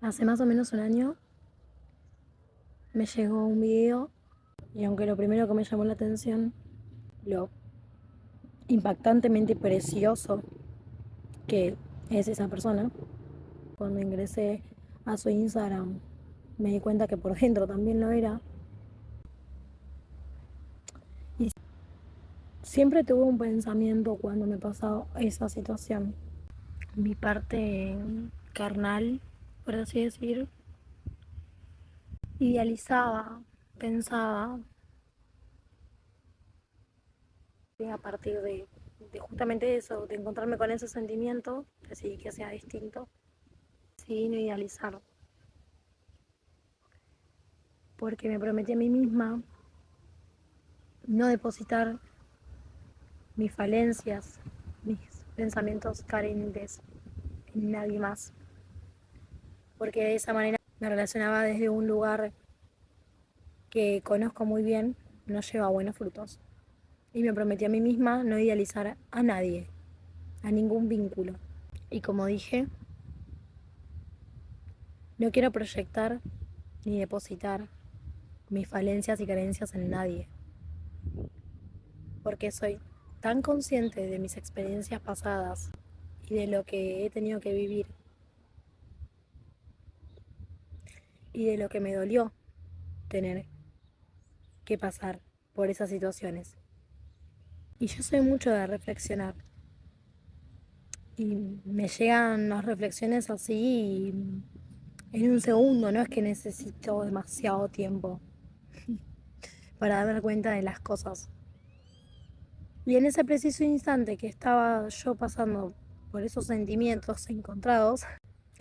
Hace más o menos un año me llegó un video y aunque lo primero que me llamó la atención, lo impactantemente precioso que es esa persona, cuando ingresé a su Instagram me di cuenta que por dentro también lo era. Y siempre tuve un pensamiento cuando me pasaba esa situación. Mi parte carnal, por así decir, idealizaba, pensaba, y a partir de justamente eso, de encontrarme con ese sentimiento, decidí que sea distinto, decidí no idealizar, porque me prometí a mí misma no depositar mis falencias, mis pensamientos carentes en nadie más, porque de esa manera me relacionaba desde un lugar que conozco muy bien, no lleva buenos frutos. Y me prometí a mí misma no idealizar a nadie, a ningún vínculo. Y como dije, no quiero proyectar ni depositar mis falencias y carencias en nadie, porque soy tan consciente de mis experiencias pasadas y de lo que he tenido que vivir y de lo que me dolió tener que pasar por esas situaciones. Y yo soy mucho de reflexionar y me llegan las reflexiones así en un segundo, no es que necesito demasiado tiempo para darme cuenta de las cosas. Y en ese preciso instante que estaba yo pasando por esos sentimientos encontrados,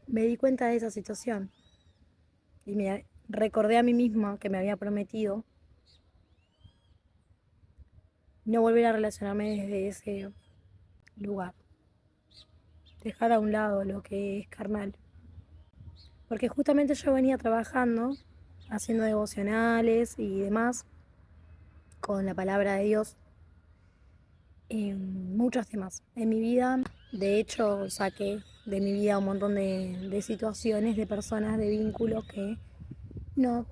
me di cuenta de esa situación y me recordé a mí misma que me había prometido no volver a relacionarme desde ese lugar, dejar a un lado lo que es carnal. Porque justamente yo venía trabajando, haciendo devocionales y demás, con la palabra de Dios, en muchos temas en mi vida. De hecho, saqué de mi vida un montón de situaciones, de personas, de vínculos que no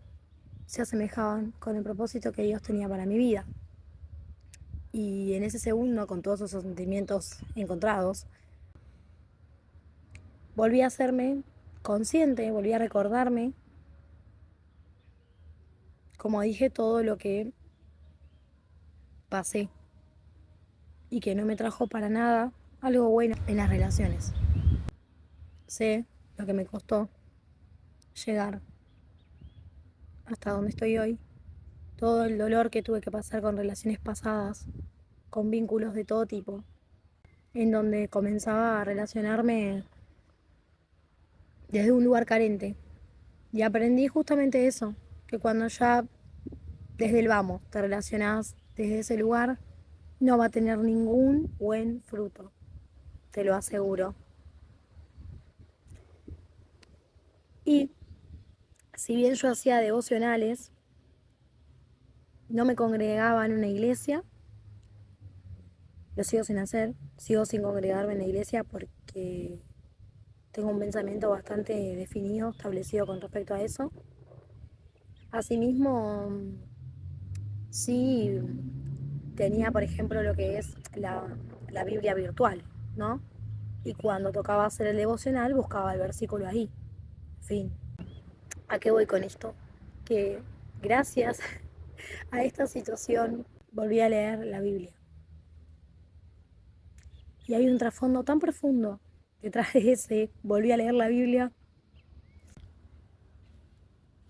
se asemejaban con el propósito que Dios tenía para mi vida. Y en ese segundo, con todos esos sentimientos encontrados, volví a hacerme consciente, volví a recordarme, como dije, todo lo que pasé y que no me trajo para nada algo bueno en las relaciones. Sé lo que me costó llegar hasta donde estoy hoy, todo el dolor que tuve que pasar con relaciones pasadas, con vínculos de todo tipo, en donde comenzaba a relacionarme desde un lugar carente. Y aprendí justamente eso, que cuando ya desde el vamos te relacionás desde ese lugar, no va a tener ningún buen fruto, te lo aseguro. Y si bien yo hacía devocionales, no me congregaba en una iglesia, lo sigo sin hacer, sigo sin congregarme en la iglesia porque tengo un pensamiento bastante definido, establecido con respecto a eso. Asimismo, sí tenía, por ejemplo, lo que es la Biblia virtual, ¿no? Y cuando tocaba hacer el devocional, buscaba el versículo ahí. Fin. ¿A qué voy con esto? Que gracias a esta situación volví a leer la Biblia. Y hay un trasfondo tan profundo detrás de ese, volví a leer la Biblia.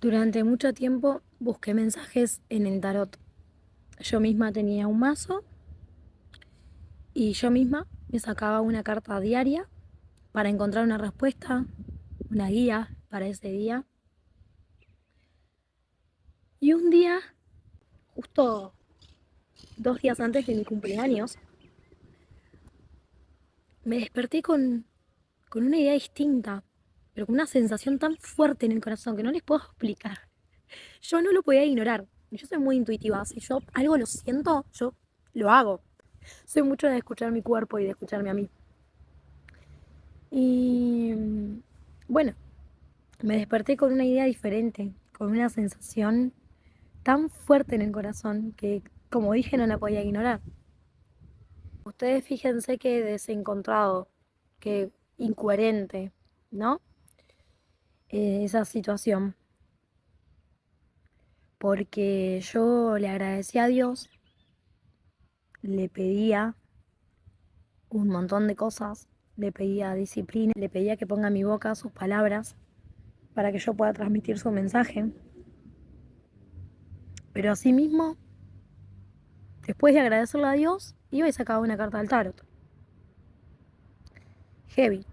Durante mucho tiempo busqué mensajes en el tarot. Yo misma tenía un mazo y yo misma me sacaba una carta diaria para encontrar una respuesta, una guía para ese día. Y un día, justo 2 días antes de mi cumpleaños, me desperté con una idea distinta, pero con una sensación tan fuerte en el corazón que no les puedo explicar. Yo no lo podía ignorar. Yo soy muy intuitiva. Si yo algo lo siento, yo lo hago. Soy mucho de escuchar mi cuerpo y de escucharme a mí. Y bueno, Me desperté con una idea diferente, con una sensación tan fuerte en el corazón que, como dije, no la podía ignorar. Ustedes fíjense que desencontrado, que incoherente, ¿no? Esa situación. Porque yo le agradecí a Dios, le pedía un montón de cosas, le pedía disciplina, le pedía que ponga en mi boca sus palabras para que yo pueda transmitir su mensaje. Pero asimismo, después de agradecerle a Dios, iba y sacaba una carta del tarot. Heavy.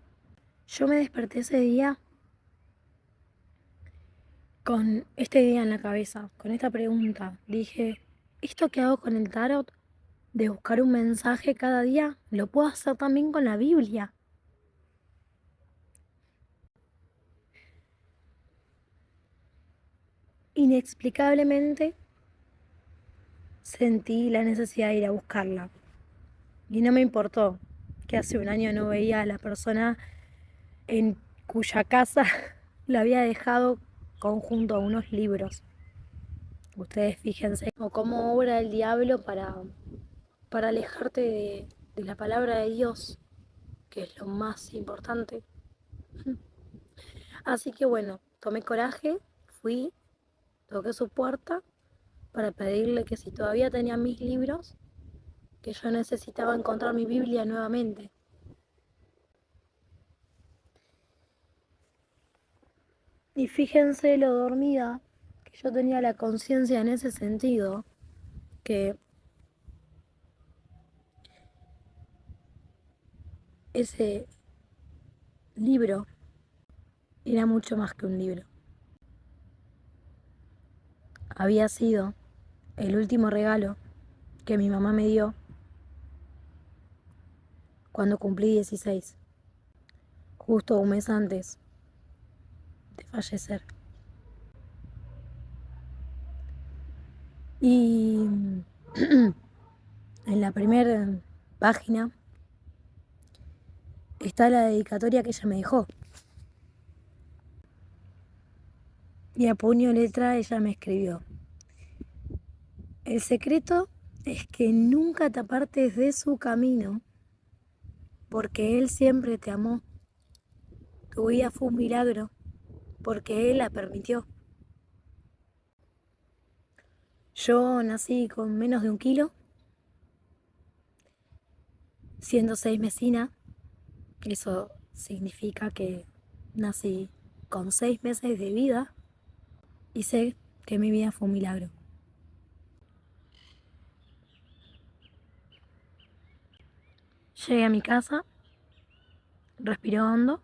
Yo me desperté ese día con esta idea en la cabeza, con esta pregunta. Dije, ¿esto que hago con el tarot de buscar un mensaje cada día, lo puedo hacer también con la Biblia? Inexplicablemente sentí la necesidad de ir a buscarla. Y no me importó que hace un año no veía a la persona en cuya casa la había dejado conjunto a unos libros. Ustedes fíjense cómo obra el diablo para alejarte de la palabra de Dios, que es lo más importante. Así que bueno, tomé coraje, fui, toqué su puerta para pedirle que si todavía tenía mis libros, que yo necesitaba encontrar mi Biblia nuevamente. Y fíjense lo dormida que yo tenía la conciencia en ese sentido, que ese libro era mucho más que un libro. Había sido el último regalo que mi mamá me dio cuando cumplí 16, justo un mes antes de fallecer. Y en la primera página está la dedicatoria que ella me dejó. Y a puño letra ella me escribió: el secreto es que nunca te apartes de su camino, porque Él siempre te amó. Tu vida fue un milagro, porque Él la permitió. Yo nací con menos de 1 kilo, siendo 6 mesina. Eso significa que nací con 6 meses de vida y sé que mi vida fue un milagro. Llegué a mi casa, respiré hondo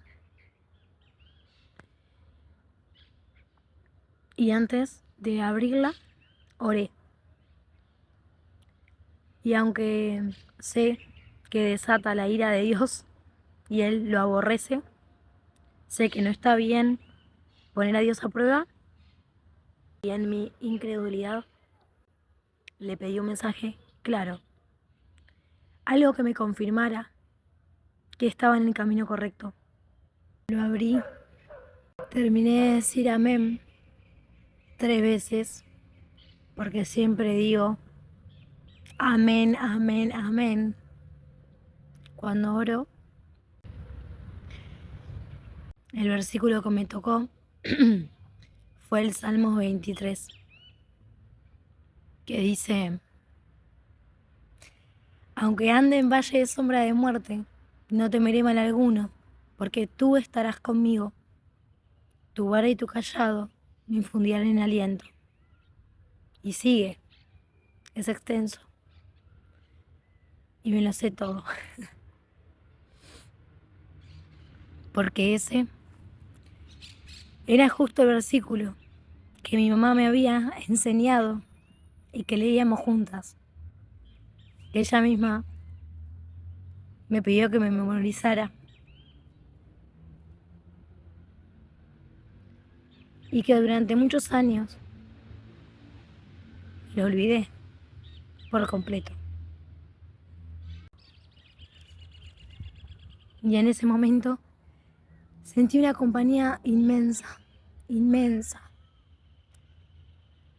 y antes de abrirla, oré. Y aunque sé que desata la ira de Dios y Él lo aborrece, sé que no está bien poner a Dios a prueba, y en mi incredulidad le pedí un mensaje claro, algo que me confirmara que estaba en el camino correcto. Lo abrí, terminé de decir amén 3 veces, porque siempre digo amén, amén, amén cuando oro. El versículo que me tocó fue el Salmo 23, que dice: aunque ande en valle de sombra de muerte, no temeré mal alguno, porque tú estarás conmigo. Tu vara y tu cayado me infundirán en aliento. Y sigue, es extenso, y me lo sé todo, porque ese era justo el versículo que mi mamá me había enseñado y que leíamos juntas. Ella misma me pidió que me memorizara y que durante muchos años lo olvidé por completo. Y en ese momento sentí una compañía inmensa inmensa.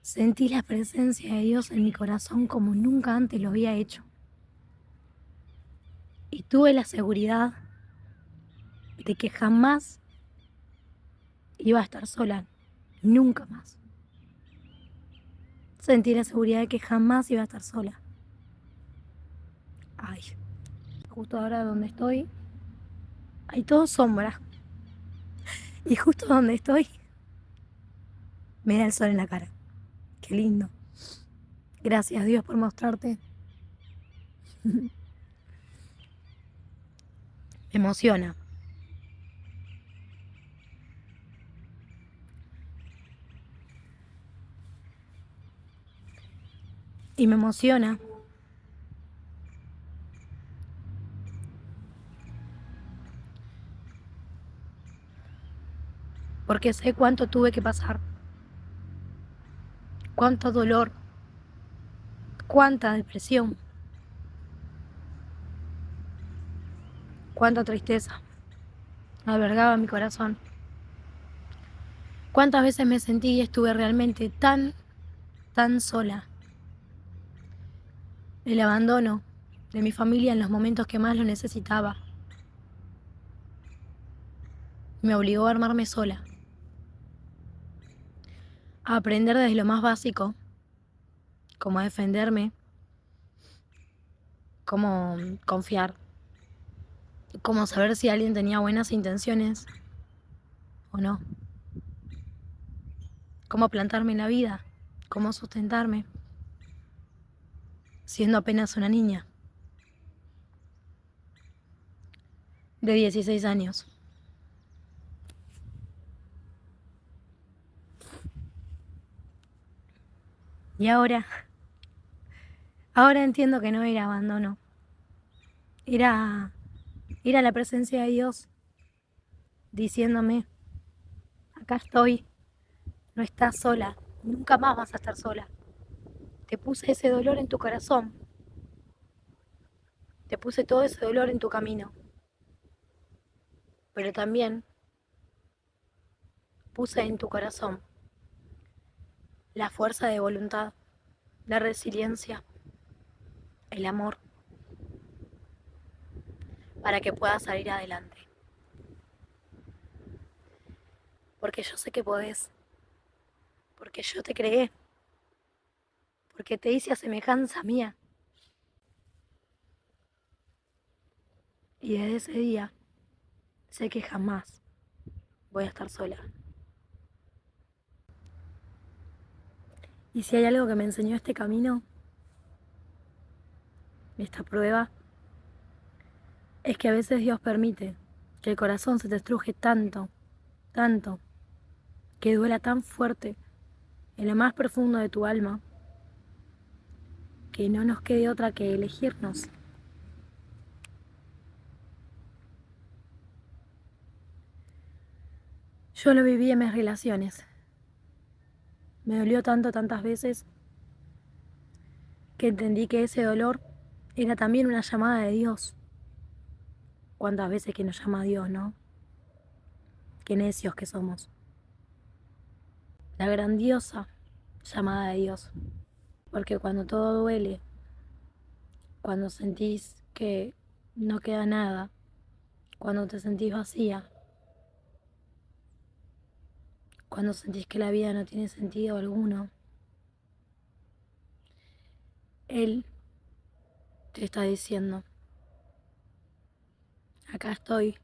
Sentí la presencia de Dios en mi corazón como nunca antes lo había hecho. Y tuve la seguridad de que jamás iba a estar sola, nunca más. Sentí la seguridad de que jamás iba a estar sola. Ay, justo ahora donde estoy, hay todo sombra. Y justo donde estoy, me da el sol en la cara. Qué lindo. Gracias Dios por mostrarte. Me emociona. Y me emociona porque sé cuánto tuve que pasar, cuánto dolor, cuánta depresión, cuánta tristeza albergaba mi corazón. Cuántas veces me sentí y estuve realmente tan sola. El abandono de mi familia en los momentos que más lo necesitaba me obligó a armarme sola, a aprender desde lo más básico, cómo defenderme, cómo confiar, cómo saber si alguien tenía buenas intenciones o no, cómo plantarme en la vida, cómo sustentarme, siendo apenas una niña de 16 años. Y ahora entiendo que no era abandono, era la presencia de Dios diciéndome, acá estoy, no estás sola, nunca más vas a estar sola. Te puse ese dolor en tu corazón, te puse todo ese dolor en tu camino, pero también puse en tu corazón la fuerza de voluntad, la resiliencia, el amor, para que puedas salir adelante. Porque yo sé que podés, porque yo te creé, porque te hice a semejanza mía. Y desde ese día sé que jamás voy a estar sola. Y si hay algo que me enseñó este camino, esta prueba, es que a veces Dios permite que el corazón se te estruje tanto, que duela tan fuerte en lo más profundo de tu alma, que no nos quede otra que elegirnos. Yo lo viví en mis relaciones. Me dolió tantas veces que entendí que ese dolor era también una llamada de Dios. Cuántas veces que nos llama Dios, ¿no? Qué necios que somos. La grandiosa llamada de Dios. Porque cuando todo duele, cuando sentís que no queda nada, cuando te sentís vacía, cuando sentís que la vida no tiene sentido alguno, Él te está diciendo, acá estoy,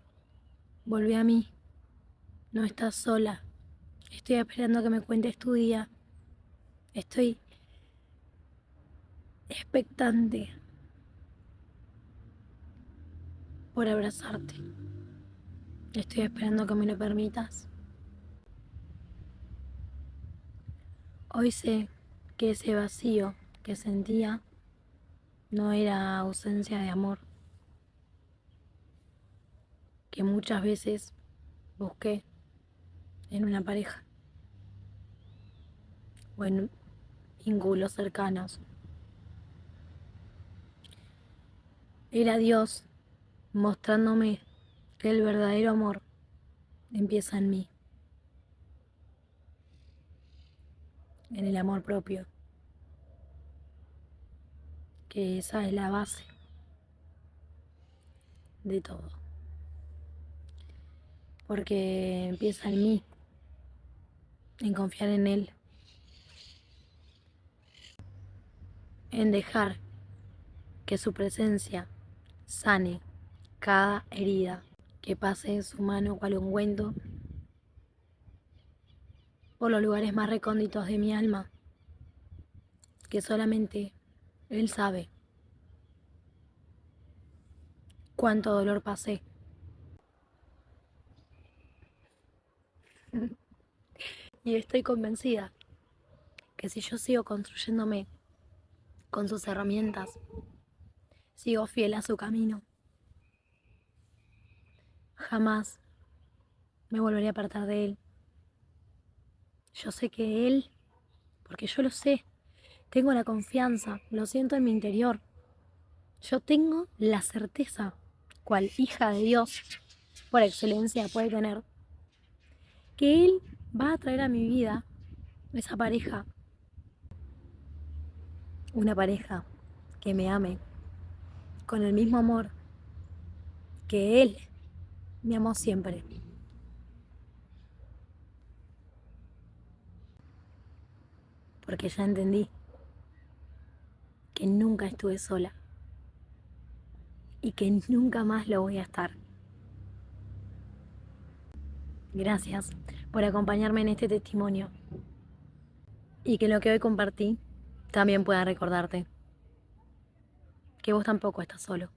volví a mí, no estás sola, estoy esperando que me cuentes tu día, estoy expectante por abrazarte, estoy esperando que me lo permitas. Hoy sé que ese vacío que sentía no era ausencia de amor, que muchas veces busqué en una pareja o en vínculos cercanos. Era Dios mostrándome que el verdadero amor empieza en mí. en el amor propio, que esa es la base de todo. Porque empieza en mí, en confiar en él, en dejar que su presencia sane cada herida, que pase en su mano cual ungüento por los lugares más recónditos de mi alma, que solamente él sabe cuánto dolor pasé. Y estoy convencida que si yo sigo construyéndome con sus herramientas, sigo fiel a su camino, jamás me volveré a apartar de él. Yo sé que él, porque yo lo sé, tengo la confianza, lo siento en mi interior. Yo tengo la certeza, cual hija de Dios, por excelencia puede tener, que él va a traer a mi vida esa pareja, una pareja que me ame con el mismo amor que él me amó siempre. Porque ya entendí que nunca estuve sola y que nunca más lo voy a estar. Gracias por acompañarme en este testimonio y que lo que hoy compartí también pueda recordarte que vos tampoco estás solo.